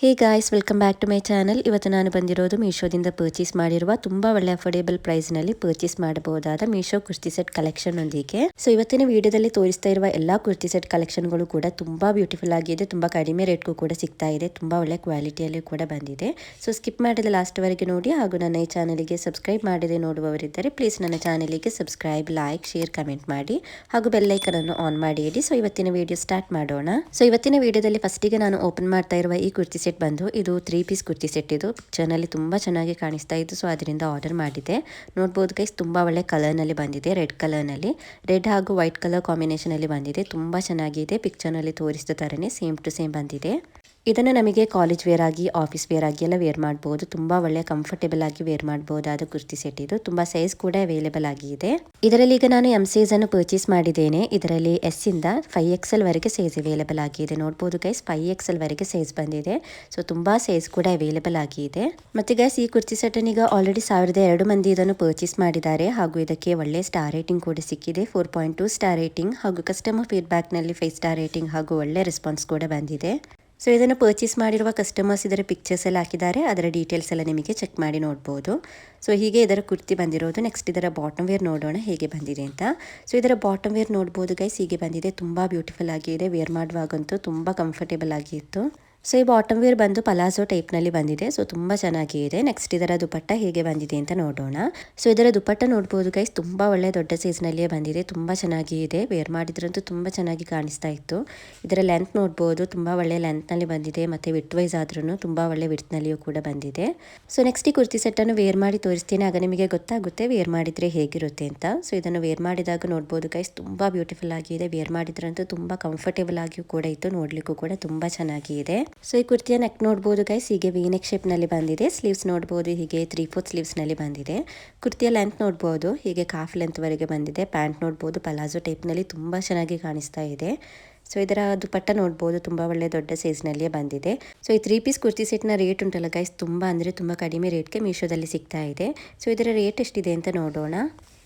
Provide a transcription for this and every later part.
Hey guys, welcome back to my channel. ಇವತ್ತು ನಾನು ಬಂದಿರೋದು ಮೀಶೋದಿಂದ ಪರ್ಚೇಸ್ ಮಾಡಿರುವ ತುಂಬಾ ಒಳ್ಳೆ ಅಫೋರ್ಡೆಬಲ್ ಪ್ರೈಸ್ನಲ್ಲಿ ಪರ್ಚೇಸ್ ಮಾಡಬಹುದಾದ ಮೀಶೋ ಕುರ್ತಿ ಸೆಟ್ ಕಲೆಕ್ಷನ್ ಒಂದಿಗೆ. ಸೊ ಇವತ್ತಿನ ವಿಡಿಯೋದಲ್ಲಿ ತೋರಿಸ್ತಾ ಇರುವ ಎಲ್ಲಾ ಕುರ್ತಿ ಸೆಟ್ ಕಲೆಕ್ಷನ್ಗಳು ಕೂಡ ತುಂಬಾ ಬ್ಯೂಟಿಫುಲ್ ಆಗಿದೆ. ತುಂಬಾ ಕಡಿಮೆ ರೇಟ್ಗೂ ಕೂಡ ಸಿಗ್ತಾ ಇದೆ. ತುಂಬಾ ಒಳ್ಳೆ ಕ್ವಾಲಿಟಿಯಲ್ಲಿ ಕೂಡ ಬಂದಿದೆ. ಸೊ ಸ್ಕಿಪ್ ಮಾಡದೆ ಲಾಸ್ಟ್ ವರೆಗೆ ನೋಡಿ. ಹಾಗೂ ನನ್ನ ಈ ಚಾನಲ್ಗೆ ಸಬ್ಸ್ಕ್ರೈಬ್ ಮಾಡದೆ ನೋಡುವವರಿದ್ದರೆ ಪ್ಲೀಸ್ ನನ್ನ ಚಾನಲ್ಗೆ ಸಬ್ಸ್ಕ್ರೈಬ್, ಲೈಕ್, ಶೇರ್, ಕಮೆಂಟ್ ಮಾಡಿ ಹಾಗೂ ಬೆಲ್ ಐಕನ್ ಅನ್ನು ಆನ್ ಮಾಡಿ ಇಡಿ. ಸೊ ಇವತ್ತಿನ ವಿಡಿಯೋ ಸ್ಟಾರ್ಟ್ ಮಾಡೋಣ. ಸೊ ಇವತ್ತಿನ ವಿಡಿಯೋದಲ್ಲಿ ಫಸ್ಟಿಗೆ ನಾನು ಓಪನ್ ಮಾಡ್ತಾ ಇರುವ ಈ ಕುರ್ತಿ ಸೆಟ್ ಬಂದು ಇದು 3 ಪೀಸ್ ಕುರ್ತಿ ಸೆಟ್. ಇದು ಪಿಕ್ಚರ್ನಲ್ಲಿ ತುಂಬಾ ಚೆನ್ನಾಗಿ ಕಾಣಿಸ್ತಾ ಇತ್ತು. ಸೊ ಅದರಿಂದ ಆರ್ಡರ್ ಮಾಡಿದೆ. ನೋಡಬಹುದು ಗೈಸ್, ತುಂಬಾ ಒಳ್ಳೆ ಕಲರ್ ನಲ್ಲಿ ಬಂದಿದೆ. ರೆಡ್ ಕಲರ್ ನಲ್ಲಿ, ರೆಡ್ ಹಾಗೂ ವೈಟ್ ಕಲರ್ ಕಾಂಬಿನೇಷನ್ ಅಲ್ಲಿ ಬಂದಿದೆ. ತುಂಬಾ ಚೆನ್ನಾಗಿದೆ. ಪಿಕ್ಚರ್ನಲ್ಲಿ ತೋರಿಸಿದ ತರನೇ ಸೇಮ್ ಟು ಸೇಮ್ ಬಂದಿದೆ. ಇದನ್ನು ನಮಗೆ ಕಾಲೇಜ್ ವೇರ್ ಆಗಿ, ಆಫೀಸ್ ವೇರ್ ಆಗಿ ಎಲ್ಲ ವೇರ್ ಮಾಡಬಹುದು. ತುಂಬಾ ಒಳ್ಳೆ ಕಂಫರ್ಟೇಬಲ್ ಆಗಿ ವೇರ್ ಮಾಡಬಹುದಾದ ಕುರ್ತಿ ಸೆಟ್ ಇದು. ತುಂಬಾ ಸೈಜ್ ಕೂಡ ಅವೈಲೇಬಲ್ ಆಗಿದೆ. ಇದರಲ್ಲಿ ಈಗ ನಾನು ಎಂ ಸೈಜ್ ಅನ್ನು ಪರ್ಚೇಸ್ ಮಾಡಿದ್ದೇನೆ. ಇದರಲ್ಲಿ ಎಸ್ ಇಂದ 5XL ವರೆಗೆ ಸೈಜ್ ಅವೈಲೇಬಲ್ ಆಗಿದೆ. ನೋಡಬಹುದು ಗೈಸ್, 5XL ವರೆಗೆ ಸೈಜ್ ಬಂದಿದೆ. ಸೊ ತುಂಬಾ ಸೈಜ್ ಕೂಡ ಅವೈಲೇಬಲ್ ಆಗಿದೆ. ಮತ್ತೆ ಗೈಸ್, ಈ ಕುರ್ತಿ ಸೆಟ್ ಈಗ ಆಲ್ರೆಡಿ 1002 ಮಂದಿ ಇದನ್ನು ಪರ್ಚೇಸ್ ಮಾಡಿದ್ದಾರೆ. ಹಾಗೂ ಇದಕ್ಕೆ ಒಳ್ಳೆ ಸ್ಟಾರ್ ರೇಟಿಂಗ್ ಕೂಡ ಸಿಕ್ಕಿದೆ. 4.2 ಸ್ಟಾರ್ ರೇಟಿಂಗ್ ಹಾಗೂ ಕಸ್ಟಮರ್ ಫೀಡ್ಬ್ಯಾಕ್ ನಲ್ಲಿ 5 ಸ್ಟಾರ್ ರೇಟಿಂಗ್ ಹಾಗೂ ಒಳ್ಳೆ ರೆಸ್ಪಾನ್ಸ್ ಕೂಡ ಬಂದಿದೆ. ಸೊ ಇದನ್ನು ಪರ್ಚೇಸ್ ಮಾಡಿರುವ ಕಸ್ಟಮರ್ಸ್ ಇದರ ಪಿಕ್ಚರ್ಸ್ ಎಲ್ಲ ಹಾಕಿದ್ದಾರೆ. ಅದರ ಡೀಟೇಲ್ಸ್ ಎಲ್ಲ ನಿಮಗೆ ಚೆಕ್ ಮಾಡಿ ನೋಡ್ಬೋದು. ಸೊ ಹೀಗೆ ಇದರ ಕುರ್ತಿ ಬಂದಿರೋದು. ನೆಕ್ಸ್ಟ್ ಇದರ ಬಾಟಮ್ ವೇರ್ ನೋಡೋಣ ಹೇಗೆ ಬಂದಿದೆ ಅಂತ. ಸೊ ಇದರ ಬಾಟಮ್ ವೇರ್ ನೋಡ್ಬೋದು ಗೈಸ್, ಹೀಗೆ ಬಂದಿದೆ. ತುಂಬಾ ಬ್ಯೂಟಿಫುಲ್ ಆಗಿದೆ. ವೇರ್ ಮಾಡುವಾಗಂತೂ ತುಂಬಾ ಕಂಫರ್ಟೇಬಲ್ ಆಗಿತ್ತು. ಸೊ ಈ ಬಾಟಮ್ ವೇರ್ ಬಂದು ಪಲಾಜೋ ಟೈಪ್ ನಲ್ಲಿ ಬಂದಿದೆ. ಸೊ ತುಂಬಾ ಚೆನ್ನಾಗಿದೆ. ನೆಕ್ಸ್ಟ್ ಇದರ ದುಪಟ್ಟ ಹೇಗೆ ಬಂದಿದೆ ಅಂತ ನೋಡೋಣ. ಸೊ ಇದರ ದುಪಟ್ಟ ನೋಡಬಹುದು ಗೈಸ್, ತುಂಬಾ ಒಳ್ಳೆ ದೊಡ್ಡ ಸೈಜ್ ನಲ್ಲಿಯೇ ಬಂದಿದೆ. ತುಂಬಾ ಚೆನ್ನಾಗಿದೆ. ವೇರ್ ಮಾಡಿದ್ರಂತೂ ತುಂಬಾ ಚೆನ್ನಾಗಿ ಕಾಣಿಸ್ತಾ ಇತ್ತು. ಇದರ ಲೆಂತ್ ನೋಡಬಹುದು, ತುಂಬಾ ಒಳ್ಳೆ ಲೆಂತ್ ನಲ್ಲಿ ಬಂದಿದೆ. ಮತ್ತೆ ವಿಡ್ತ್ ವೈಸ್ ಆದ್ರೂ ತುಂಬಾ ಒಳ್ಳೆ ವಿಡ್ತ್ ನಲ್ಲಿಯೂ ಕೂಡ ಬಂದಿದೆ. ಸೊ ನೆಕ್ಸ್ಟ್ ಈ ಕುರ್ತಿ ಸೆಟ್ ಅನ್ನು ವೇರ್ ಮಾಡಿ ತೋರಿಸ್ತೀನಿ. ಆಗ ನಿಮಗೆ ಗೊತ್ತಾಗುತ್ತೆ ವೇರ್ ಮಾಡಿದ್ರೆ ಹೇಗಿರುತ್ತೆ ಅಂತ. ಸೊ ಇದನ್ನು ವೇರ್ ಮಾಡಿದಾಗ ನೋಡಬಹುದು ಗೈಸ್, ತುಂಬಾ ಬ್ಯೂಟಿಫುಲ್ ಆಗಿದೆ. ವೇರ್ ಮಾಡಿದ್ರಂತೂ ತುಂಬಾ ಕಂಫರ್ಟೇಬಲ್ ಆಗಿಯೂ ಕೂಡ ಇತ್ತು. ನೋಡ್ಲಿಕ್ಕೂ ಕೂಡ ತುಂಬಾ ಚೆನ್ನಾಗಿದೆ. ಸೊ ಈ ಕುರ್ತಿಯ ನೆಕ್ ನೋಡಬಹುದು ಗೈಸ್, ಹೀಗೆ ವಿ ನೆಕ್ ಶೇಪ್ ನಲ್ಲಿ ಬಂದಿದೆ. ಸ್ಲೀವ್ಸ್ ನೋಡಬಹುದು ಹೀಗೆ 3/4 ಸ್ಲೀವ್ಸ್ ನಲ್ಲಿ ಬಂದಿದೆ. ಕುರ್ತಿಯ ಲೆಂತ್ ನೋಡಬಹುದು ಹೀಗೆ ಕಾಫ್ ಲೆಂತ್ ವರೆಗೆ ಬಂದಿದೆ. ಪ್ಯಾಂಟ್ ನೋಡಬಹುದು ಪಲಾಜೋ ಟೈಪ್ ನಲ್ಲಿ ತುಂಬಾ ಚೆನ್ನಾಗಿ ಕಾಣಿಸ್ತಾ ಇದೆ. ಸೊ ಇದರ ದುಪಟ್ಟ ನೋಡಬಹುದು, ತುಂಬಾ ಒಳ್ಳೆ ದೊಡ್ಡ ಸೈಜ್ ನಲ್ಲಿಯೇ ಬಂದಿದೆ. ಸೊ ಈ 3 ಪೀಸ್ ಕುರ್ತಿ ಸೆಟ್ ನ ರೇಟ್ ಉಂಟಲ್ಲ ಗೈಸ್, ತುಂಬಾ ಅಂದ್ರೆ ತುಂಬಾ ಕಡಿಮೆ ರೇಟ್ಗೆ ಮೀಶೋದಲ್ಲಿ ಸಿಗ್ತಾ ಇದೆ. ಸೊ ಇದರ ರೇಟ್ ಎಷ್ಟಿದೆ ಅಂತ ನೋಡೋಣ.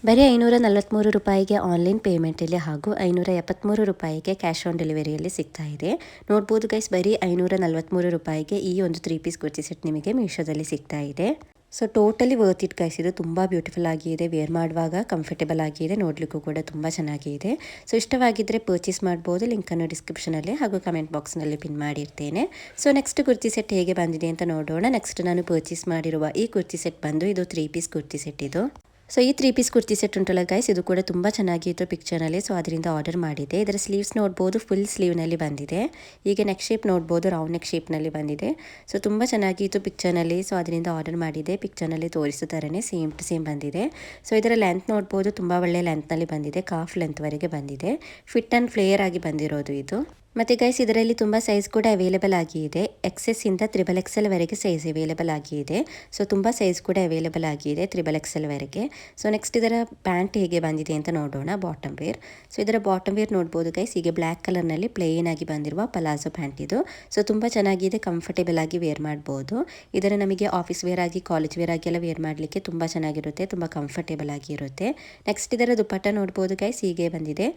ಬರೀ 543 ರೂಪಾಯಿಗೆ ಆನ್ಲೈನ್ ಪೇಮೆಂಟಲ್ಲಿ ಹಾಗೂ 573 ರೂಪಾಯಿಗೆ ಕ್ಯಾಶ್ ಆನ್ ಡೆಲಿವರಿಯಲ್ಲಿ ಸಿಗ್ತಾ ಇದೆ. ನೋಡ್ಬೋದು ಗೈಸ್, ಬರೀ 543 ರೂಪಾಯಿಗೆ ಈ ಒಂದು 3 ಪೀಸ್ ಕುರ್ತಿ ಸೆಟ್ ನಿಮಗೆ ಮೀಶೋದಲ್ಲಿ ಸಿಗ್ತಾ ಇದೆ. So totally worth it guys. ಇದು ತುಂಬ ಬ್ಯೂಟಿಫುಲ್ ಆಗಿದೆ. ವೇರ್ ಮಾಡುವಾಗ ಕಂಫರ್ಟೇಬಲ್ ಆಗಿದೆ. ನೋಡಲಿಕ್ಕೂ ಕೂಡ ತುಂಬ ಚೆನ್ನಾಗಿದೆ. ಸೊ ಇಷ್ಟವಾಗಿದ್ದರೆ ಪರ್ಚೇಸ್ ಮಾಡ್ಬೋದು. ಲಿಂಕನ್ನು ಡಿಸ್ಕ್ರಿಪ್ಷನಲ್ಲಿ ಹಾಗೂ ಕಮೆಂಟ್ ಬಾಕ್ಸ್ನಲ್ಲಿ ಪಿನ್ ಮಾಡಿರ್ತೇನೆ. ಸೊ ನೆಕ್ಸ್ಟ್ ಕುರ್ತಿ ಸೆಟ್ ಹೇಗೆ ಬಂದಿದೆ ಅಂತ ನೋಡೋಣ. ನೆಕ್ಸ್ಟ್ ನಾನು ಪರ್ಚೇಸ್ ಮಾಡಿರುವ ಈ ಕುರ್ತಿ ಸೆಟ್ ಬಂದು ಇದು 3 ಪೀಸ್ ಕುರ್ತಿ ಸೆಟ್ ಇದು. ಸೊ ಈ 3 ಪೀಸ್ ಕುರ್ತಿ ಸೆಟ್ ಉಂಟಲ್ಲ ಗೈಸ್, ಇದು ಕೂಡ ತುಂಬ ಚೆನ್ನಾಗಿತ್ತು ಪಿಕ್ಚರ್ನಲ್ಲಿ. ಸೊ ಅದರಿಂದ ಆರ್ಡರ್ ಮಾಡಿದೆ. ಇದರ ಸ್ಲೀವ್ಸ್ ನೋಡ್ಬೋದು, ಫುಲ್ ಸ್ಲೀವ್ನಲ್ಲಿ ಬಂದಿದೆ. ಹೀಗೆ ನೆಕ್ ಶೇಪ್ ನೋಡ್ಬೋದು, ರೌಂಡ್ ನೆಕ್ ಶೇಪ್ನಲ್ಲಿ ಬಂದಿದೆ. ಸೊ ತುಂಬ ಚೆನ್ನಾಗಿತ್ತು ಪಿಕ್ಚರ್ನಲ್ಲಿ. ಸೊ ಅದರಿಂದ ಆರ್ಡರ್ ಮಾಡಿದೆ. ಪಿಕ್ಚರ್ನಲ್ಲಿ ತೋರಿಸೋ ಥರನೇ ಸೇಮ್ ಟು ಸೇಮ್ ಬಂದಿದೆ. ಸೊ ಇದರ ಲೆಂತ್ ನೋಡ್ಬೋದು, ತುಂಬ ಒಳ್ಳೆ ಲೆಂತ್ನಲ್ಲಿ ಬಂದಿದೆ. ಕಾಫ್ ಲೆಂತ್ವರೆಗೆ ಬಂದಿದೆ. ಫಿಟ್ ಆ್ಯಂಡ್ ಫ್ಲೇಯರ್ ಆಗಿ ಬಂದಿರೋದು ಇದು. ಮತ್ತು ಗೈಸ್, ಇದರಲ್ಲಿ ತುಂಬ ಸೈಜ್ ಕೂಡ ಅವೈಲೇಬಲ್ ಆಗಿದೆ. XS ಇಂದ XXL ವರೆಗೆ ಸೈಜ್ ಅವೈಲೇಬಲ್ ಆಗಿದೆ. ಸೊ ತುಂಬ ಸೈಜ್ ಕೂಡ ಅವೈಲೇಬಲ್ ಆಗಿದೆ XXL ವರೆಗೆ. ಸೊ ನೆಕ್ಸ್ಟ್ ಇದರ ಪ್ಯಾಂಟ್ ಹೇಗೆ ಬಂದಿದೆ ಅಂತ ನೋಡೋಣ. Bottom wear. ಸೊ ಇದರ ಬಾಟಮ್ ವೇರ್ ನೋಡ್ಬೋದು ಗೈಸ್, ಹೀಗೆ ಬ್ಲ್ಯಾಕ್ ಕಲರ್ನಲ್ಲಿ ಪ್ಲೇನ್ ಆಗಿ ಬಂದಿರುವ ಪಲಾಜೋ ಪ್ಯಾಂಟ್ ಇದು. ಸೊ ತುಂಬ ಚೆನ್ನಾಗಿದೆ. ಕಂಫರ್ಟೇಬಲ್ ಆಗಿ ವೇರ್ ಮಾಡ್ಬೋದು. ಇದನ್ನು ನಮಗೆ ಆಫೀಸ್ ವೇರ್ ಆಗಿ, ಕಾಲೇಜ್ ವೇರ್ ಆಗಿ ಎಲ್ಲ ವೇರ್ ಮಾಡಲಿಕ್ಕೆ ತುಂಬ ಚೆನ್ನಾಗಿರುತ್ತೆ. ತುಂಬ ಕಂಫರ್ಟೇಬಲ್ ಆಗಿ ಇರುತ್ತೆ. ನೆಕ್ಸ್ಟ್ ಇದರ ದುಪಟ್ಟ ನೋಡ್ಬೋದು ಗೈಸ್, ಹೀಗೆ ಬಂದಿದೆ.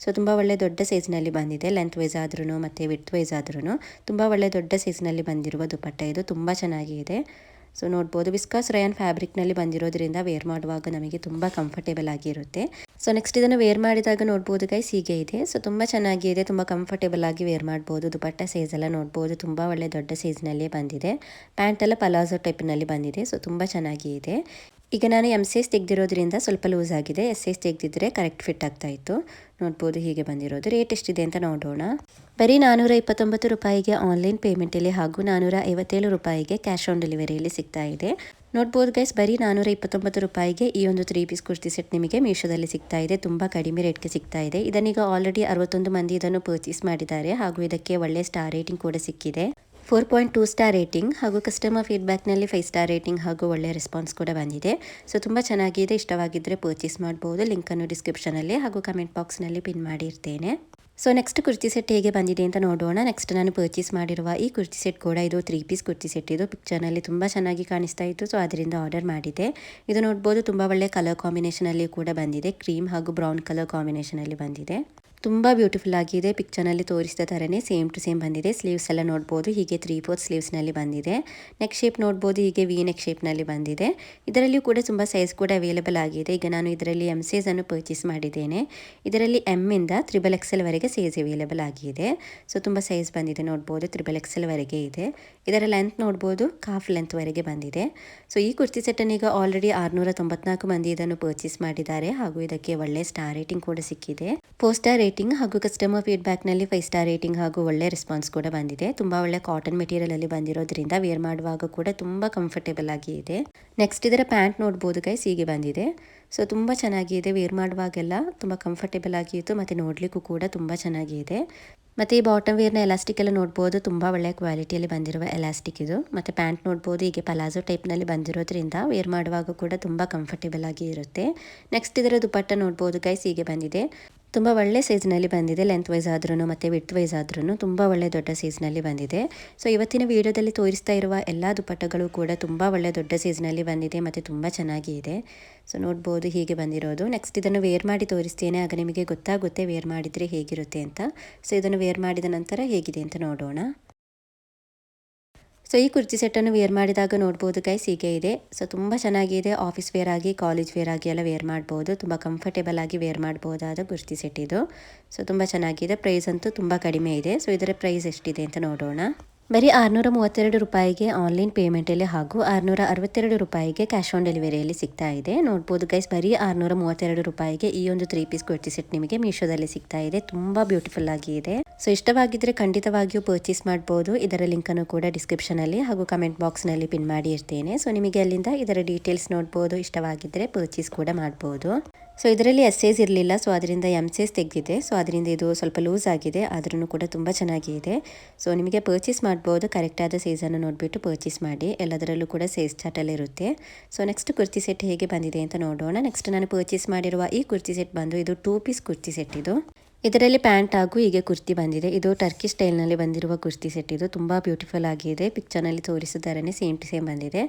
ಸೊ ತುಂಬ ಒಳ್ಳೆ ದೊಡ್ಡ ಸೈಜ್ನಲ್ಲಿ ಬಂದಿದೆ. ಲೆಂತ್ ವೈಸ್ ಆದ್ರೂ ಮತ್ತು ವಿಡ್ತ್ ವೈಸ್ ಆದ್ರೂ ತುಂಬ ಒಳ್ಳೆ ದೊಡ್ಡ ಸೈಜ್ನಲ್ಲಿ ಬಂದಿರುವ ದುಪಟ್ಟ ಇದು. ತುಂಬ ಚೆನ್ನಾಗಿದೆ. ಸೊ ನೋಡ್ಬೋದು, ವಿಸ್ಕಾಸ್ ರಯಾನ್ ಫ್ಯಾಬ್ರಿಕ್ನಲ್ಲಿ ಬಂದಿರೋದ್ರಿಂದ ವೇರ್ ಮಾಡುವಾಗ ನಮಗೆ ತುಂಬ ಕಂಫರ್ಟೇಬಲ್ ಆಗಿರುತ್ತೆ. ಸೊ ನೆಕ್ಸ್ಟ್ ಇದನ್ನು ವೇರ್ ಮಾಡಿದಾಗ ನೋಡ್ಬೋದು ಗೈಸ್, ಹೀಗೆ ಇದೆ. ಸೊ ತುಂಬ ಚೆನ್ನಾಗಿದೆ. ತುಂಬ ಕಂಫರ್ಟೇಬಲ್ ಆಗಿ ವೇರ್ ಮಾಡ್ಬೋದು. ದುಪಟ್ಟ ಸೈಜ್ ಎಲ್ಲ ನೋಡ್ಬೋದು, ತುಂಬ ಒಳ್ಳೆ ದೊಡ್ಡ ಸೈಜ್ನಲ್ಲೇ ಬಂದಿದೆ. ಪ್ಯಾಂಟ್ ಎಲ್ಲ ಪಲಾಜೋ ಟೈಪ್ನಲ್ಲಿ ಬಂದಿದೆ. ಸೊ ತುಂಬ ಚೆನ್ನಾಗಿದೆ. ಈಗ ನಾನು ಎಮ್ ಸೈಜ್ ತೆಗೆದಿರೋದ್ರಿಂದ ಸ್ವಲ್ಪ ಲೂಸ್ ಆಗಿದೆ. ಎಸ್ ಸೈಜ್ ತೆಗೆದಿದ್ರೆ ಕರೆಕ್ಟ್ ಫಿಟ್ ಆಗ್ತಾ ಇತ್ತು. ನೋಡ್ಬೋದು ಹೀಗೆ ಬಂದಿರೋದು. ರೇಟ್ ಎಷ್ಟಿದೆ ಅಂತ ನೋಡೋಣ. ಬರೀ 429 ರೂಪಾಯಿಗೆ ಆನ್ಲೈನ್ ಪೇಮೆಂಟಲ್ಲಿ ಹಾಗೂ 457 ರೂಪಾಯಿಗೆ ಕ್ಯಾಶ್ ಆನ್ ಡೆಲಿವರಿಯಲ್ಲಿ ಸಿಗ್ತಾ ಇದೆ. ನೋಡ್ಬೋದು ಗೈಸ್, ಬರೀ 429 ರೂಪಾಯಿಗೆ ಈ ಒಂದು 3 ಪೀಸ್ ಕುರ್ತಿ ಸೆಟ್ ನಿಮಗೆ ಮೀಶೋದಲ್ಲಿ ಸಿಗ್ತಾ ಇದೆ. ತುಂಬ ಕಡಿಮೆ ರೇಟ್ಗೆ ಸಿಗ್ತಾ ಇದೆ. ಇದನ್ನೀಗ ಆಲ್ರೆಡಿ 61 ಮಂದಿ ಇದನ್ನು ಪರ್ಚೇಸ್ ಮಾಡಿದ್ದಾರೆ. ಹಾಗೂ ಇದಕ್ಕೆ ಒಳ್ಳೆ ಸ್ಟಾರ್ ರೇಟಿಂಗ್ ಕೂಡ ಸಿಕ್ಕಿದೆ. 4.2 ಸ್ಟಾರ್ ರೇಟಿಂಗ್ ಹಾಗೂ ಕಸ್ಟಮರ್ ಫೀಡ್ಬ್ಯಾಕ್ನಲ್ಲಿ 5 ಸ್ಟಾರ್ ರೇಟಿಂಗ್ ಹಾಗೂ ಒಳ್ಳೆಯ ರೆಸ್ಪಾನ್ಸ್ ಕೂಡ ಬಂದಿದೆ. ಸೊ ತುಂಬ ಚೆನ್ನಾಗಿದೆ. ಇಷ್ಟವಾಗಿದ್ದರೆ ಪರ್ಚೇಸ್ ಮಾಡ್ಬೋದು. ಲಿಂಕನ್ನು ಡಿಸ್ಕ್ರಿಪ್ಷನಲ್ಲಿ ಹಾಗೂ ಕಮೆಂಟ್ ಬಾಕ್ಸ್ನಲ್ಲಿ ಪಿನ್ ಮಾಡಿರ್ತೇನೆ. ಸೊ ನೆಕ್ಸ್ಟ್ ಕುರ್ತಿ ಸೆಟ್ ಹೇಗೆ ಬಂದಿದೆ ಅಂತ ನೋಡೋಣ. ನೆಕ್ಸ್ಟ್ ನಾನು ಪರ್ಚೇಸ್ ಮಾಡಿರುವ ಈ ಕುರ್ತಿ ಸೆಟ್ ಕೂಡ ಇದು 3 ಪೀಸ್ ಕುರ್ತಿ ಸೆಟ್ ಇದು. ಪಿಕ್ಚರ್ನಲ್ಲಿ ತುಂಬ ಚೆನ್ನಾಗಿ ಕಾಣಿಸ್ತಾ ಇತ್ತು. ಸೊ ಅದರಿಂದ ಆರ್ಡರ್ ಮಾಡಿದೆ. ಇದು ನೋಡ್ಬೋದು, ತುಂಬ ಒಳ್ಳೆ ಕಲರ್ ಕಾಂಬಿನೇಷನಲ್ಲಿ ಕೂಡ ಬಂದಿದೆ. ಕ್ರೀಮ್ ಹಾಗೂ ಬ್ರೌನ್ ಕಲರ್ ಕಾಂಬಿನೇಷನಲ್ಲಿ ಬಂದಿದೆ. ತುಂಬ ಬ್ಯೂಟಿಫುಲ್ ಆಗಿದೆ. ಪಿಕ್ಚರ್ನಲ್ಲಿ ತೋರಿಸಿದ ಥರನೇ ಸೇಮ್ ಟು ಸೇಮ್ ಬಂದಿದೆ. ಸ್ಲೀವ್ಸ್ ಎಲ್ಲ ನೋಡ್ಬೋದು ಹೀಗೆ 3/4 ಸ್ಲೀವ್ಸ್ನಲ್ಲಿ ಬಂದಿದೆ. ನೆಕ್ ಶೇಪ್ ನೋಡ್ಬೋದು ಹೀಗೆ ವಿ ನೆಕ್ ಶೇಪ್ನಲ್ಲಿ ಬಂದಿದೆ. ಇದರಲ್ಲಿಯೂ ಕೂಡ ತುಂಬ ಸೈಜ್ ಕೂಡ ಅವೈಲೇಬಲ್ ಆಗಿದೆ. ಈಗ ನಾನು ಇದರಲ್ಲಿ ಎಮ್ ಸೈಜನ್ನು ಪರ್ಚೇಸ್ ಮಾಡಿದ್ದೇನೆ. ಇದರಲ್ಲಿ ಎಮ್ ಇಂದ XXL ವರೆಗೆ ಸೈಜ್ ಅವೈಲೇಬಲ್ ಆಗಿದೆ. ಸೊ ತುಂಬ ಸೈಜ್ ಬಂದಿದೆ ನೋಡ್ಬೋದು, XXL ವರೆಗೆ ಇದೆ. ಇದರ ಲೆಂತ್ ನೋಡ್ಬೋದು ಕಾಫ್ ಲೆಂತ್ ವರೆಗೆ ಬಂದಿದೆ. ಸೊ ಈ ಕುರ್ತಿ ಸೆಟ್ಟನ್ನು ಈಗ ಆಲ್ರೆಡಿ 694 ಮಂದಿ ಇದನ್ನು ಪರ್ಚೇಸ್ ಮಾಡಿದ್ದಾರೆ ಹಾಗೂ ಇದಕ್ಕೆ ಒಳ್ಳೆ ಸ್ಟಾರ್ ರೇಟಿಂಗ್ ಕೂಡ ಸಿಕ್ಕಿದೆ. 4 ಸ್ಟಾರ್ ರೇಟಿಂಗ್ ಹಾಗೂ ಕಸ್ಟಮರ್ ಫೀಡ್ಬ್ಯಾಕ್ನಲ್ಲಿ 5 ಸ್ಟಾರ್ ರೇಟಿಂಗ್ ಹಾಗೂ ಒಳ್ಳೆ ರೆಸ್ಪಾನ್ಸ್ ಕೂಡ ಬಂದಿದೆ. ತುಂಬ ಒಳ್ಳೆ ಕಾಟನ್ ಮೆಟೀರಿಯಲ್ ಅಲ್ಲಿ ಬಂದಿರೋದ್ರಿಂದ ವೇರ್ ಮಾಡುವಾಗ ಕೂಡ ತುಂಬ ಕಂಫರ್ಟೇಬಲ್ ಆಗಿ ಇದೆ. ನೆಕ್ಸ್ಟ್ ಇದರ ಪ್ಯಾಂಟ್ ನೋಡ್ಬೋದು ಗೈಸ್ ಹೀಗೆ ಬಂದಿದೆ. ಸೊ ತುಂಬ ಚೆನ್ನಾಗಿದೆ, ವೇರ್ ಮಾಡುವಾಗೆಲ್ಲ ತುಂಬ ಕಂಫರ್ಟೇಬಲ್ ಆಗಿತ್ತು ಮತ್ತು ನೋಡಲಿಕ್ಕೂ ಕೂಡ ತುಂಬ ಚೆನ್ನಾಗಿದೆ. ಮತ್ತು ಈ ಬಾಟಮ್ ವೇರ್ನ ಎಲಾಸ್ಟಿಕ್ ಎಲ್ಲ ನೋಡ್ಬೋದು, ತುಂಬ ಒಳ್ಳೆಯ ಕ್ವಾಲಿಟಿಯಲ್ಲಿ ಬಂದಿರುವ ಎಲಾಸ್ಟಿಕ್ ಇದು. ಮತ್ತು ಪ್ಯಾಂಟ್ ನೋಡ್ಬೋದು ಹೀಗೆ ಪಲಾಜೋ ಟೈಪ್ನಲ್ಲಿ ಬಂದಿರೋದ್ರಿಂದ ವೇರ್ ಮಾಡುವಾಗ ಕೂಡ ತುಂಬ ಕಂಫರ್ಟೇಬಲ್ ಆಗಿ ಇರುತ್ತೆ. ನೆಕ್ಸ್ಟ್ ಇದರ ದುಪಟ್ಟ ನೋಡ್ಬೋದು ಗೈಸ್ ಹೀಗೆ ಬಂದಿದೆ. ತುಂಬ ಒಳ್ಳೆ ಸೈಜ್ನಲ್ಲಿ ಬಂದಿದೆ. ಲೆಂತ್ ವೈಸ್ ಆದ್ರೂ ಮತ್ತು ವಿಡ್ತ್ ವೈಸ್ ಆದ್ರೂ ತುಂಬ ಒಳ್ಳೆ ದೊಡ್ಡ ಸೈಜ್ನಲ್ಲಿ ಬಂದಿದೆ. ಸೊ ಇವತ್ತಿನ ವಿಡಿಯೋದಲ್ಲಿ ತೋರಿಸ್ತಾ ಇರುವ ಎಲ್ಲ ದುಪಟ್ಟಗಳು ಕೂಡ ತುಂಬ ಒಳ್ಳೆ ದೊಡ್ಡ ಸೈಜ್ನಲ್ಲಿ ಬಂದಿದೆ ಮತ್ತು ತುಂಬ ಚೆನ್ನಾಗಿ ಇದೆ. ಸೊ ನೋಡ್ಬೋದು ಹೀಗೆ ಬಂದಿರೋದು. ನೆಕ್ಸ್ಟ್ ಇದನ್ನು ವೇರ್ ಮಾಡಿ ತೋರಿಸ್ತೇನೆ, ಆಗ ನಿಮಗೆ ಗೊತ್ತಾಗುತ್ತೆ ವೇರ್ ಮಾಡಿದರೆ ಹೇಗಿರುತ್ತೆ ಅಂತ. ಸೊ ಇದನ್ನು ವೇರ್ ಮಾಡಿದ ನಂತರ ಹೇಗಿದೆ ಅಂತ ನೋಡೋಣ. ಸೊ ಈ ಕುರ್ತಿ ಸೆಟ್ಟನ್ನು ವೇರ್ ಮಾಡಿದಾಗ ನೋಡ್ಬೋದು ಗೈಸ್ ಹೀಗೆ ಇದೆ. ಸೊ ತುಂಬ ಚೆನ್ನಾಗಿದೆ. ಆಫೀಸ್ ವೇರ್ ಆಗಿ ಕಾಲೇಜ್ ವೇರ್ ಆಗಿ ಎಲ್ಲ ವೇರ್ ಮಾಡ್ಬೋದು. ತುಂಬ ಕಂಫರ್ಟೇಬಲ್ ಆಗಿ ವೇರ್ ಮಾಡ್ಬೋದಾದ ಕುರ್ತಿ ಸೆಟ್ ಇದು. ಸೊ ತುಂಬ ಚೆನ್ನಾಗಿದೆ. ಪ್ರೈಸ್ ಅಂತೂ ತುಂಬ ಕಡಿಮೆ ಇದೆ. ಸೊ ಇದರ ಪ್ರೈಸ್ ಎಷ್ಟಿದೆ ಅಂತ ನೋಡೋಣ. ಬರೀ 632 ರೂಪಾಯಿಗೆ ಆನ್ಲೈನ್ ಪೇಮೆಂಟಲ್ಲಿ ಹಾಗೂ 662 ರೂಪಾಯಿಗೆ ಕ್ಯಾಶ್ ಆನ್ ಡೆಲಿವರಿಯಲ್ಲಿ ಸಿಗ್ತಾ ಇದೆ. ನೋಡ್ಬೋದು ಗೈಸ್, ಬರೀ 632 ರೂಪಾಯಿಗೆ ಈ ಒಂದು 3 ಪೀಸ್ ಕುರ್ತಿ ಸೆಟ್ ನಿಮಗೆ ಮೀಶೋದಲ್ಲಿ ಸಿಗ್ತಾ ಇದೆ. ತುಂಬ ಬ್ಯೂಟಿಫುಲ್ ಆಗಿ ಇದೆ. ಸೊ ಇಷ್ಟವಾಗಿದ್ದರೆ ಖಂಡಿತವಾಗಿಯೂ ಪರ್ಚೇಸ್ ಮಾಡ್ಬೋದು. ಇದರ ಲಿಂಕನ್ನು ಕೂಡ ಡಿಸ್ಕ್ರಿಪ್ಷನಲ್ಲಿ ಹಾಗೂ ಕಮೆಂಟ್ ಬಾಕ್ಸ್ನಲ್ಲಿ ಪಿನ್ ಮಾಡಿ ಇರ್ತೇನೆ. ಸೊ ನಿಮಗೆ ಅಲ್ಲಿಂದ ಇದರ ಡೀಟೇಲ್ಸ್ ನೋಡ್ಬೋದು. ಇಷ್ಟವಾಗಿದ್ದರೆ ಪರ್ಚೇಸ್ ಕೂಡ ಮಾಡ್ಬೋದು. ಸೊ ಇದರಲ್ಲಿ ಎಸ್ ಸೈಜ್ ಇರಲಿಲ್ಲ, ಸೊ ಅದರಿಂದ ಎಮ್ ಸೈಜ್ ತೆಗೆದಿದೆ. ಸೊ ಅದರಿಂದ ಇದು ಸ್ವಲ್ಪ ಲೂಸ್ ಆಗಿದೆ, ಆದ್ರೂ ಕೂಡ ತುಂಬ ಚೆನ್ನಾಗಿದೆ. ಸೊ ನಿಮಗೆ ಪರ್ಚೇಸ್ ಮಾಡ್ಬೋದು. ಕರೆಕ್ಟಾದ ಸೈಜನ್ನು ನೋಡಿಬಿಟ್ಟು ಪರ್ಚೇಸ್ ಮಾಡಿ. ಎಲ್ಲದರಲ್ಲೂ ಕೂಡ ಸೈಜ್ ಚಾರ್ಟಲ್ಲಿ ಇರುತ್ತೆ. ಸೊ ನೆಕ್ಸ್ಟ್ ಕುರ್ತಿ ಸೆಟ್ ಹೇಗೆ ಬಂದಿದೆ ಅಂತ ನೋಡೋಣ. ನೆಕ್ಸ್ಟ್ ನಾನು ಪರ್ಚೇಸ್ ಮಾಡಿರುವ ಈ ಕುರ್ತಿ ಸೆಟ್ ಬಂದು ಇದು 2 ಪೀಸ್ ಕುರ್ತಿ ಸೆಟ್ ಇದು. ಇದರಲ್ಲಿ ಪ್ಯಾಂಟ್ ಹಾಗೂ ಹೀಗೆ ಕುರ್ತಿ ಬಂದಿದೆ. ಇದು ಟರ್ಕಿ ಸ್ಟೈಲ್ನಲ್ಲಿ ಬಂದಿರುವ ಕುರ್ತಿ ಸೆಟ್ ಇದು. ತುಂಬ ಬ್ಯೂಟಿಫುಲ್ ಆಗಿದೆ. ಪಿಕ್ಚರ್ನಲ್ಲಿ ತೋರಿಸಿದಾರನೇ ಸೇಮ್ ಟು ಸೇಮ್ ಬಂದಿದೆ.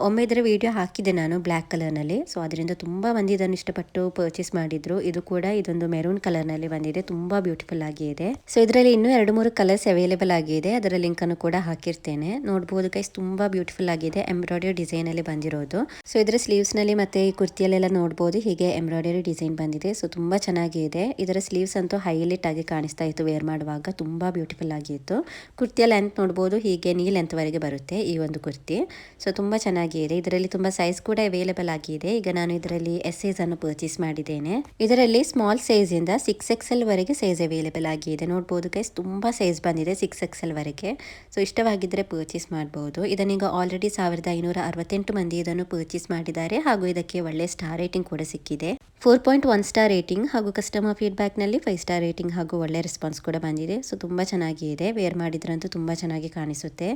ಒಮ್ಮೆ ಇದರ ವಿಡಿಯೋ ಹಾಕಿದೆ ನಾನು ಬ್ಲ್ಯಾಕ್ ಕಲರ್ನಲ್ಲಿ. ಸೊ ಅದರಿಂದ ತುಂಬ ಮಂದಿ ಇದನ್ನು ಇಷ್ಟಪಟ್ಟು ಪರ್ಚೇಸ್ ಮಾಡಿದ್ರು. ಇದು ಕೂಡ ಇದೊಂದು ಮೆರೂನ್ ಕಲರ್ನಲ್ಲಿ ಬಂದಿದೆ. ತುಂಬ ಬ್ಯೂಟಿಫುಲ್ ಆಗಿದೆ. ಸೊ ಇದರಲ್ಲಿ ಇನ್ನೂ 2-3 ಕಲರ್ಸ್ ಅವೈಲೇಬಲ್ ಆಗಿದೆ. ಅದರ ಲಿಂಕನ್ನು ಕೂಡ ಹಾಕಿರ್ತೇನೆ. ನೋಡ್ಬೋದು ಗೈಸ್, ತುಂಬ ಬ್ಯೂಟಿಫುಲ್ ಆಗಿದೆ. ಎಂಬ್ರಾಯ್ಡರಿ ಡಿಸೈನ್ ಅಲ್ಲಿ ಬಂದಿರೋದು. ಸೊ ಇದರ ಸ್ಲೀವ್ಸ್ ನಲ್ಲಿ ಮತ್ತೆ ಈ ಕುರ್ತಿಯಲ್ಲೆಲ್ಲ ನೋಡ್ಬೋದು ಹೀಗೆ ಎಂಬ್ರಾಯ್ಡರಿ ಡಿಸೈನ್ ಬಂದಿದೆ. ಸೊ ತುಂಬ ಚೆನ್ನಾಗಿದೆ. ಇದರ ಸ್ಲೀವ್ಸ್ ಅಂತೂ ಹೈಲೈಟ್ ಆಗಿ ಕಾಣಿಸ್ತಾ ಇತ್ತು ವೇರ್ ಮಾಡುವಾಗ. ತುಂಬ ಬ್ಯೂಟಿಫುಲ್ ಆಗಿತ್ತು. ಕುರ್ತಿಯ ಲೆಂತ್ ನೋಡ್ಬೋದು ಹೀಗೆ ನೀ ಲೆಂತ್ ವರೆಗೆ ಬರುತ್ತೆ ಈ ಒಂದು ಕುರ್ತಿ. ಸೊ ತುಂಬ ಚೆನ್ನಾಗಿದೆ. ಇದರಲ್ಲಿ ತುಂಬ ಸೈಜ್ ಕೂಡ ಅವೈಲೇಬಲ್ ಆಗಿದೆ. ಈಗ ನಾನು ಇದರಲ್ಲಿ ಎಸ್ ಸೈಜ್ ಅನ್ನು ಪರ್ಚೇಸ್ ಮಾಡಿದ್ದೇನೆ. ಇದರಲ್ಲಿ ಸ್ಮಾಲ್ ಸೈಜ್ ಇಂದ 6XL ವರೆಗೆ ಸೈಜ್ ಅವೈಲೇಬಲ್ ಆಗಿದೆ. ನೋಡ್ಬೋದು ಗೈಸ್, ತುಂಬ ಸೈಜ್ ಬಂದಿದೆ 6XL ವರೆಗೆ. ಸೊ ಇಷ್ಟವಾಗಿದ್ದರೆ ಪರ್ಚೇಸ್ ಮಾಡಬಹುದು. ಇದನ್ನೀಗ ಆಲ್ರೆಡಿ 1568 ಮಂದಿ ಇದನ್ನು ಪರ್ಚೇಸ್ ಮಾಡಿದ್ದಾರೆ ಹಾಗೂ ಇದಕ್ಕೆ ಒಳ್ಳೆ ಸ್ಟಾರ್ ರೇಟಿಂಗ್ ಕೂಡ ಸಿಕ್ಕಿದೆ. 4.1 ಸ್ಟಾರ್ ರೇಟಿಂಗ್ ಹಾಗೂ ಕಸ್ಟಮರ್ ಫೀಡ್ಬ್ಯಾಕ್ನಲ್ಲಿ 5 ಸ್ಟಾರ್ ರೇಟಿಂಗ್ ಹಾಗೂ ಒಳ್ಳೆ ರೆಸ್ಪಾನ್ಸ್ ಕೂಡ ಬಂದಿದೆ. ಸೊ ತುಂಬ ಚೆನ್ನಾಗಿದೆ. ವೇರ್ ಮಾಡಿದ್ರಂತೂ ತುಂಬ ಚೆನ್ನಾಗಿ ಕಾಣಿಸುತ್ತೆ.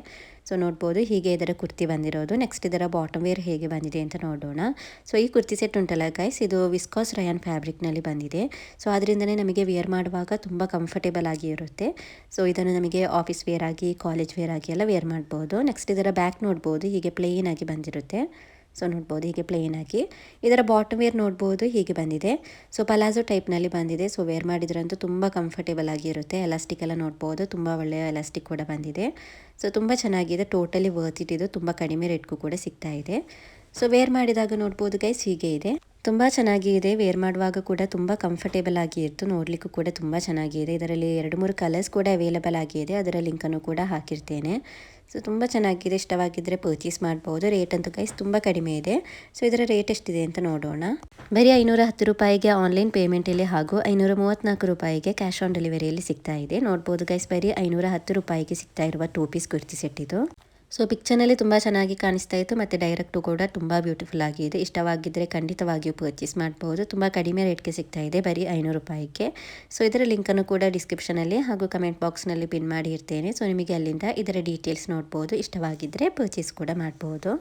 ಸೊ ನೋಡ್ಬೋದು ಹೀಗೆ ಇದರ ಕುರ್ತಿ ಬಂದಿರೋದು. ನೆಕ್ಸ್ಟ್ ಇದರ ಬಾಟಮ್ ವೇರ್ ಹೇಗೆ ಬಂದಿದೆ ಅಂತ ನೋಡೋಣ. ಸೊ ಈ ಕುರ್ತಿ ಸೆಟ್ ಉಂಟಲ್ಲ ಗೈಸ್, ಇದು ವಿಸ್ಕಾಸ್ ರಯಾನ್ ಫ್ಯಾಬ್ರಿಕ್ನಲ್ಲಿ ಬಂದಿದೆ. ಸೊ ಅದರಿಂದನೇ ನಮಗೆ ವೇರ್ ಮಾಡುವಾಗ ತುಂಬ ಕಂಫರ್ಟೇಬಲ್ ಆಗಿ ಇರುತ್ತೆ. ಸೊ ಇದನ್ನು ನಮಗೆ ಆಫೀಸ್ ವೇರ್ ಆಗಿ ಕಾಲೇಜ್ ವೇರ್ ಆಗಿ ಎಲ್ಲ ವೇರ್ ಮಾಡ್ಬೋದು. ನೆಕ್ಸ್ಟ್ ಇದರ ಬ್ಯಾಕ್ ನೋಡ್ಬೋದು ಹೀಗೆ ಪ್ಲೇನ್ ಆಗಿ ಬಂದಿರುತ್ತೆ. ಸೊ ನೋಡ್ಬೋದು ಹೀಗೆ ಪ್ಲೇನ್ ಆಗಿ. ಇದರ ಬಾಟಮ್ ವೇರ್ ನೋಡ್ಬೋದು ಹೀಗೆ ಬಂದಿದೆ. ಸೊ ಪಲಾಜೋ ಟೈಪ್ನಲ್ಲಿ ಬಂದಿದೆ. ಸೊ ವೇರ್ ಮಾಡಿದ್ರಂತೂ ತುಂಬ ಕಂಫರ್ಟೇಬಲ್ ಆಗಿರುತ್ತೆ. ಎಲಾಸ್ಟಿಕ್ ಎಲ್ಲ ನೋಡ್ಬೋದು, ತುಂಬ ಒಳ್ಳೆಯ ಎಲಾಸ್ಟಿಕ್ ಕೂಡ ಬಂದಿದೆ. ಸೊ ತುಂಬ ಚೆನ್ನಾಗಿದೆ. ಟೋಟಲಿ ವರ್ತ್ ಇಟ್ ಇದು. ತುಂಬ ಕಡಿಮೆ ರೇಟ್ಗೂ ಕೂಡ ಸಿಗ್ತಾ ಇದೆ. ಸೊ ವೇರ್ ಮಾಡಿದಾಗ ನೋಡ್ಬೋದು ಗೈಸ್ ಹೀಗೆ ಇದೆ. ತುಂಬ ಚೆನ್ನಾಗಿದೆ. ವೇರ್ ಮಾಡುವಾಗ ಕೂಡ ತುಂಬ ಕಂಫರ್ಟೇಬಲ್ ಆಗಿ ಇತ್ತು. ನೋಡಲಿಕ್ಕೂ ಕೂಡ ತುಂಬ ಚೆನ್ನಾಗಿದೆ. ಇದರಲ್ಲಿ 2-3 ಕಲರ್ಸ್ ಕೂಡ ಅವೈಲೇಬಲ್ ಆಗಿದೆ. ಅದರ ಲಿಂಕನ್ನು ಕೂಡ ಹಾಕಿರ್ತೇನೆ. ಸೊ ತುಂಬ ಚೆನ್ನಾಗಿದೆ. ಇಷ್ಟವಾಗಿದ್ದರೆ ಪರ್ಚೇಸ್ ಮಾಡ್ಬೋದು. ರೇಟ್ ಅಂತೂ ಗೈಸ್ ತುಂಬ ಕಡಿಮೆ ಇದೆ. ಸೊ ಇದರ ರೇಟ್ ಎಷ್ಟಿದೆ ಅಂತ ನೋಡೋಣ. ಬರೀ 510 ರೂಪಾಯಿಗೆ ಆನ್ಲೈನ್ ಪೇಮೆಂಟಲ್ಲಿ ಹಾಗೂ 534 ರೂಪಾಯಿಗೆ ಕ್ಯಾಶ್ ಆನ್ ಡೆಲಿವರಿಯಲ್ಲಿ ಸಿಗ್ತಾ ಇದೆ. ನೋಡ್ಬೋದು ಗೈಸ್, ಬರೀ 510 ರೂಪಾಯಿಗೆ ಸಿಗ್ತಾ ಇರುವ 2 ಪೀಸ್ ಕುರ್ತಿ ಸೆಟ್ ಇದು. ಸೊ ಪಿಕ್ಚರ್ನಲ್ಲಿ ತುಂಬ ಚೆನ್ನಾಗಿ ಕಾಣಿಸ್ತಾ ಇತ್ತು ಮತ್ತು ಡೈರೆಕ್ಟು ಕೂಡ ತುಂಬ ಬ್ಯೂಟಿಫುಲ್ ಆಗಿದೆ. ಇಷ್ಟವಾಗಿದ್ದರೆ ಖಂಡಿತವಾಗಿಯೂ ಪರ್ಚೇಸ್ ಮಾಡ್ಬೋದು. ತುಂಬ ಕಡಿಮೆ ರೇಟ್ಗೆ ಸಿಗ್ತಾ ಇದೆ, ಬರೀ 500 ರೂಪಾಯಿಗೆ. ಸೊ ಇದರ ಲಿಂಕನ್ನು ಕೂಡ ಡಿಸ್ಕ್ರಿಪ್ಷನಲ್ಲಿ ಹಾಗೂ ಕಮೆಂಟ್ ಬಾಕ್ಸ್ನಲ್ಲಿ ಪಿನ್ ಮಾಡಿ ಇರ್ತೇನೆ. ಸೊ ನಿಮಗೆ ಅಲ್ಲಿಂದ ಇದರ ಡೀಟೇಲ್ಸ್ ನೋಡ್ಬೋದು. ಇಷ್ಟವಾಗಿದ್ದರೆ ಪರ್ಚೇಸ್ ಕೂಡ ಮಾಡ್ಬೋದು.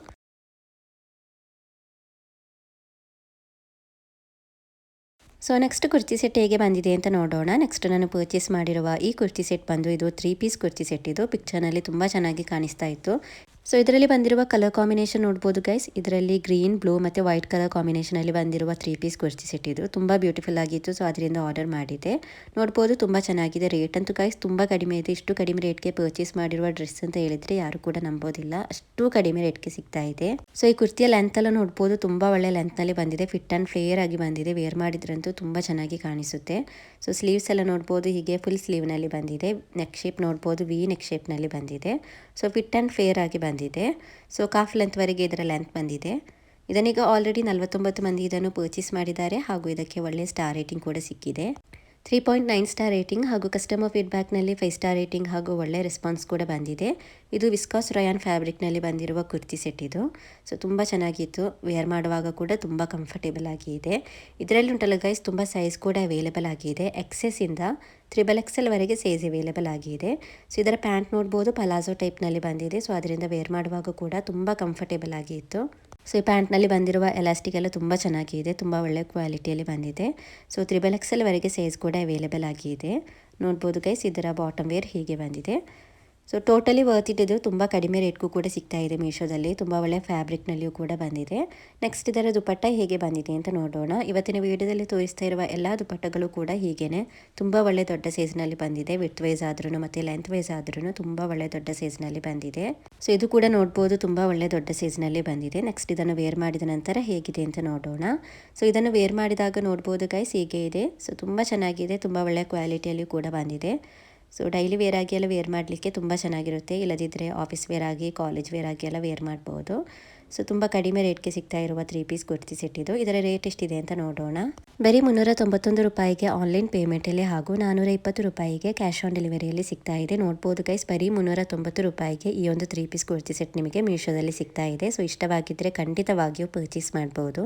ಸೊ ನೆಕ್ಸ್ಟ್ ಕುರ್ತಿ ಸೆಟ್ ಹೇಗೆ ಬಂದಿದೆ ಅಂತ ನೋಡೋಣ. ನೆಕ್ಸ್ಟ್ ನಾನು ಪರ್ಚೇಸ್ ಮಾಡಿರುವ ಈ ಕುರ್ತಿ ಸೆಟ್ ಬಂದು ಇದು 3 ಪೀಸ್ ಕುರ್ತಿ ಸೆಟ್ ಇದು. ಪಿಕ್ಚರ್ನಲ್ಲಿ ತುಂಬ ಚೆನ್ನಾಗಿ ಕಾಣಿಸ್ತಾ ಇತ್ತು. ಸೊ ಇದರಲ್ಲಿ ಬಂದಿರುವ ಕಲರ್ ಕಾಂಬಿನೇಷನ್ ನೋಡ್ಬೋದು ಗೈಸ್. ಇದರಲ್ಲಿ ಗ್ರೀನ್, ಬ್ಲೂ ಮತ್ತು ವೈಟ್ ಕಲರ್ ಕಾಂಬಿನೇಷನಲ್ಲಿ ಬಂದಿರುವ 3 ಪೀಸ್ ಕುರ್ತಿ ಸೆಟ್ ಇದು. ತುಂಬ ಬ್ಯೂಟಿಫುಲ್ ಆಗಿತ್ತು. ಸೊ ಅದರಿಂದ ಆರ್ಡರ್ ಮಾಡಿದೆ. ನೋಡ್ಬೋದು ತುಂಬ ಚೆನ್ನಾಗಿದೆ. ರೇಟ್ ಅಂತೂ ಗೈಸ್ ತುಂಬ ಕಡಿಮೆ ಇದೆ. ಇಷ್ಟು ಕಡಿಮೆ ರೇಟ್ಗೆ ಪರ್ಚೇಸ್ ಮಾಡಿರುವ ಡ್ರೆಸ್ ಅಂತ ಹೇಳಿದರೆ ಯಾರು ಕೂಡ ನಂಬೋದಿಲ್ಲ. ಅಷ್ಟು ಕಡಿಮೆ ರೇಟ್ಗೆ ಸಿಗ್ತಾ ಇದೆ. ಸೊ ಈ ಕುರ್ತಿಯ ಲೆಂತ್ ಎಲ್ಲ ನೋಡ್ಬೋದು ತುಂಬ ಒಳ್ಳೆ ಲೆಂತ್ನಲ್ಲಿ ಬಂದಿದೆ. ಫಿಟ್ ಆ್ಯಂಡ್ ಫ್ಲೇಯರ್ ಆಗಿ ಬಂದಿದೆ. ವೇರ್ ಮಾಡಿದ್ರಂತೂ ತುಂಬ ಚೆನ್ನಾಗಿ ಕಾಣಿಸುತ್ತೆ. ಸೊ ಸ್ಲೀವ್ಸ್ ಎಲ್ಲ ನೋಡ್ಬೋದು ಹೀಗೆ ಫುಲ್ ಸ್ಲೀವ್ನಲ್ಲಿ ಬಂದಿದೆ. ನೆಕ್ ಶೇಪ್ ನೋಡ್ಬೋದು ವಿ ನೆಕ್ ಶೇಪ್ನಲ್ಲಿ ಬಂದಿದೆ. ಸೊ ಫಿಟ್ ಆ್ಯಂಡ್ ಫೇರ್ ಆಗಿ ಬಂದಿದೆ. ಸೊ ಕಾಫ್ ಲೆಂತ್ವರೆಗೆ ಇದರ ಲೆಂತ್ ಬಂದಿದೆ. ಇದನ್ನೀಗ ಆಲ್ರೆಡಿ 49 ಮಂದಿ ಇದನ್ನು ಪರ್ಚೇಸ್ ಮಾಡಿದ್ದಾರೆ ಹಾಗೂ ಇದಕ್ಕೆ ಒಳ್ಳೆ ಸ್ಟಾರ್ ರೇಟಿಂಗ್ ಕೂಡ ಸಿಕ್ಕಿದೆ. 3.9 ಸ್ಟಾರ್ ರೇಟಿಂಗ್ ಹಾಗೂ ಕಸ್ಟಮರ್ ಫೀಡ್ಬ್ಯಾಕ್ನಲ್ಲಿ 5 ಸ್ಟಾರ್ ರೇಟಿಂಗ್ ಹಾಗೂ ಒಳ್ಳೆ ರೆಸ್ಪಾನ್ಸ್ ಕೂಡ ಬಂದಿದೆ. ಇದು ವಿಸ್ಕಾಸ್ ರಯಾನ್ ಫ್ಯಾಬ್ರಿಕ್ನಲ್ಲಿ ಬಂದಿರುವ ಕುರ್ತಿ ಸೆಟ್ ಇದು. ಸೊ ತುಂಬ ಚೆನ್ನಾಗಿತ್ತು. ವೇರ್ ಮಾಡುವಾಗ ಕೂಡ ತುಂಬ ಕಂಫರ್ಟೇಬಲ್ ಆಗಿ ಇದೆ. ಇದರಲ್ಲಿ ಉಂಟಲ್ಲ ಗೈಸ್ ತುಂಬ ಸೈಜ್ ಕೂಡ ಅವೈಲೇಬಲ್ ಆಗಿದೆ. XS ಇಂದ XXL ವರೆಗೆ ಸೈಜ್ ಅವೈಲೇಬಲ್ ಆಗಿದೆ. ಸೊ ಇದರ ಪ್ಯಾಂಟ್ ನೋಡ್ಬೋದು ಪಲಾಜೋ ಟೈಪ್ನಲ್ಲಿ ಬಂದಿದೆ. ಸೊ ಅದರಿಂದ ವೇರ್ ಮಾಡುವಾಗ ಕೂಡ ತುಂಬ ಕಂಫರ್ಟೇಬಲ್ ಆಗಿ ಇತ್ತು. ಸೊ ಈ ಪ್ಯಾಂಟ್ನಲ್ಲಿ ಬಂದಿರುವ ಎಲಾಸ್ಟಿಕ್ ಎಲ್ಲ ತುಂಬ ಚೆನ್ನಾಗಿದೆ. ತುಂಬ ಒಳ್ಳೆ ಕ್ವಾಲಿಟಿಯಲ್ಲಿ ಬಂದಿದೆ. ಸೊ XXL ವರೆಗೆ ಸೈಜ್ ಕೂಡ ಅವೈಲೇಬಲ್ ಆಗಿದೆ. ನೋಡ್ಬೋದು ಗೈಸ್ ಇದರ ಬಾಟಮ್ ವೇರ್ ಹೀಗೆ ಬಂದಿದೆ. So totally worth it. ಇದು ತುಂಬ ಕಡಿಮೆ ರೇಟ್ಗೂ ಕೂಡ ಸಿಗ್ತಾ ಇದೆ ಮೀಶೋದಲ್ಲಿ. ತುಂಬ ಒಳ್ಳೆ ಫ್ಯಾಬ್ರಿಕ್ನಲ್ಲಿಯೂ ಕೂಡ ಬಂದಿದೆ. ನೆಕ್ಸ್ಟ್ ಇದರ ದುಪಟ್ಟ ಹೇಗೆ ಬಂದಿದೆ ಅಂತ ನೋಡೋಣ. ಇವತ್ತಿನ ವಿಡಿಯೋದಲ್ಲಿ ತೋರಿಸ್ತಾ ಇರುವ ಎಲ್ಲ ದುಪಟ್ಟಗಳು ಕೂಡ ಹೀಗೇನೆ ತುಂಬ ಒಳ್ಳೆ ದೊಡ್ಡ ಸೈಜ್ನಲ್ಲಿ ಬಂದಿದೆ. ವಿಡ್ತ್ ವೈಸ್ ಆದ್ರೂ ಮತ್ತು ಲೆಂತ್ ವೈಸ್ ಆದ್ರೂ ತುಂಬ ಒಳ್ಳೆ ದೊಡ್ಡ ಸೈಜ್ನಲ್ಲಿ ಬಂದಿದೆ. ಸೊ ಇದು ಕೂಡ ನೋಡ್ಬೋದು ತುಂಬ ಒಳ್ಳೆ ದೊಡ್ಡ ಸೈಜ್ನಲ್ಲಿ ಬಂದಿದೆ. ನೆಕ್ಸ್ಟ್ ಇದನ್ನು ವೇರ್ ಮಾಡಿದ ನಂತರ ಹೇಗಿದೆ ಅಂತ ನೋಡೋಣ. ಸೊ ಇದನ್ನು ವೇರ್ ಮಾಡಿದಾಗ ನೋಡ್ಬೋದು ಗೈಸ್ ಹೀಗೆ ಇದೆ. ಸೊ ತುಂಬ ಚೆನ್ನಾಗಿದೆ. ತುಂಬ ಒಳ್ಳೆ ಕ್ವಾಲಿಟಿಯಲ್ಲಿ ಕೂಡ ಬಂದಿದೆ. ಸೊ ಡೈಲಿ ವೇರ್ ಆಗಿ ಎಲ್ಲ ವೇರ್ ಮಾಡಲಿಕ್ಕೆ ತುಂಬ ಚೆನ್ನಾಗಿರುತ್ತೆ. ಇಲ್ಲದಿದ್ದರೆ ಆಫೀಸ್ ವೇರ್ ಆಗಿ ಕಾಲೇಜ್ ವೇರ್ ಆಗಿ ಎಲ್ಲ ವೇರ್ ಮಾಡ್ಬೋದು. ಸೊ ತುಂಬ ಕಡಿಮೆ ರೇಟ್ಗೆ ಸಿಗ್ತಾ ಇರುವ 3 ಪೀಸ್ ಕುರ್ತಿ ಸೆಟ್ ಇದು. ಇದರ ರೇಟ್ ಎಷ್ಟಿದೆ ಅಂತ ನೋಡೋಣ. ಬರೀ 391 ರೂಪಾಯಿಗೆ ಆನ್ಲೈನ್ ಪೇಮೆಂಟಲ್ಲಿ ಹಾಗೂ 420 ರೂಪಾಯಿಗೆ ಕ್ಯಾಶ್ ಆನ್ ಡೆಲಿವರಿಯಲ್ಲಿ ಸಿಗ್ತಾ ಇದೆ. ನೋಡ್ಬೋದು ಗೈಸ್ ಬರೀ 390 ರೂಪಾಯಿಗೆ ಈ ಒಂದು 3 ಪೀಸ್ ಕುರ್ತಿ ಸೆಟ್ ನಿಮಗೆ ಮೀಶೋದಲ್ಲಿ ಸಿಗ್ತಾ ಇದೆ. ಸೊ ಇಷ್ಟವಾಗಿದ್ದರೆ ಖಂಡಿತವಾಗಿಯೂ ಪರ್ಚೇಸ್ ಮಾಡ್ಬೋದು.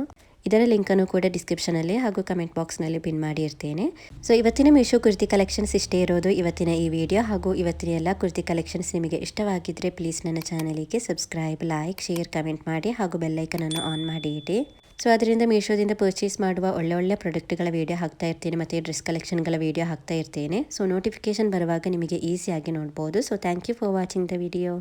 ಇದರ ಲಿಂಕನ್ನು ಕೂಡ ಡಿಸ್ಕ್ರಿಪ್ಷನಲ್ಲಿ ಹಾಗೂ ಕಮೆಂಟ್ ಬಾಕ್ಸ್ನಲ್ಲಿ ಪಿನ್ ಮಾಡಿರ್ತೇನೆ. ಸೊ ಇವತ್ತಿನ ಮೀಶೋ ಕುರ್ತಿ ಕಲೆಕ್ಷನ್ಸ್ ಇಷ್ಟೇ ಇರೋದು ಇವತ್ತಿನ ಈ ವಿಡಿಯೋ. ಹಾಗೂ ಇವತ್ತಿನ ಎಲ್ಲ ಕುರ್ತಿ ಕಲೆಕ್ಷನ್ಸ್ ನಿಮಗೆ ಇಷ್ಟವಾಗಿದ್ದರೆ ಪ್ಲೀಸ್ ನನ್ನ ಚಾನಲಿಗೆ ಸಬ್ಸ್ಕ್ರೈಬ್, ಲೈಕ್, ಶೇರ್, ಕಮೆಂಟ್ ಮಾಡಿ ಹಾಗೂ ಬೆಲ್ಲೈಕನನ್ನು ಆನ್ ಮಾಡಿ ಇಡಿ. ಸೊ ಅದರಿಂದ ಮೀಶೋದಿಂದ ಪರ್ಚೇಸ್ ಮಾಡುವ ಒಳ್ಳೆ ಪ್ರಾಡಕ್ಟ್ಗಳ ವೀಡಿಯೋ ಹಾಕ್ತಾ ಇರ್ತೇನೆ ಮತ್ತು ಡ್ರೆಸ್ ಕಲೆಕ್ಷನ್ಗಳ ವೀಡಿಯೋ ಹಾಕ್ತಾ ಇರ್ತೇನೆ. ಸೊ ನೋಟಿಫಿಕೇಶನ್ ಬರುವಾಗ ನಿಮಗೆ ಈಸಿಯಾಗಿ ನೋಡ್ಬೋದು. So thank you for watching the video.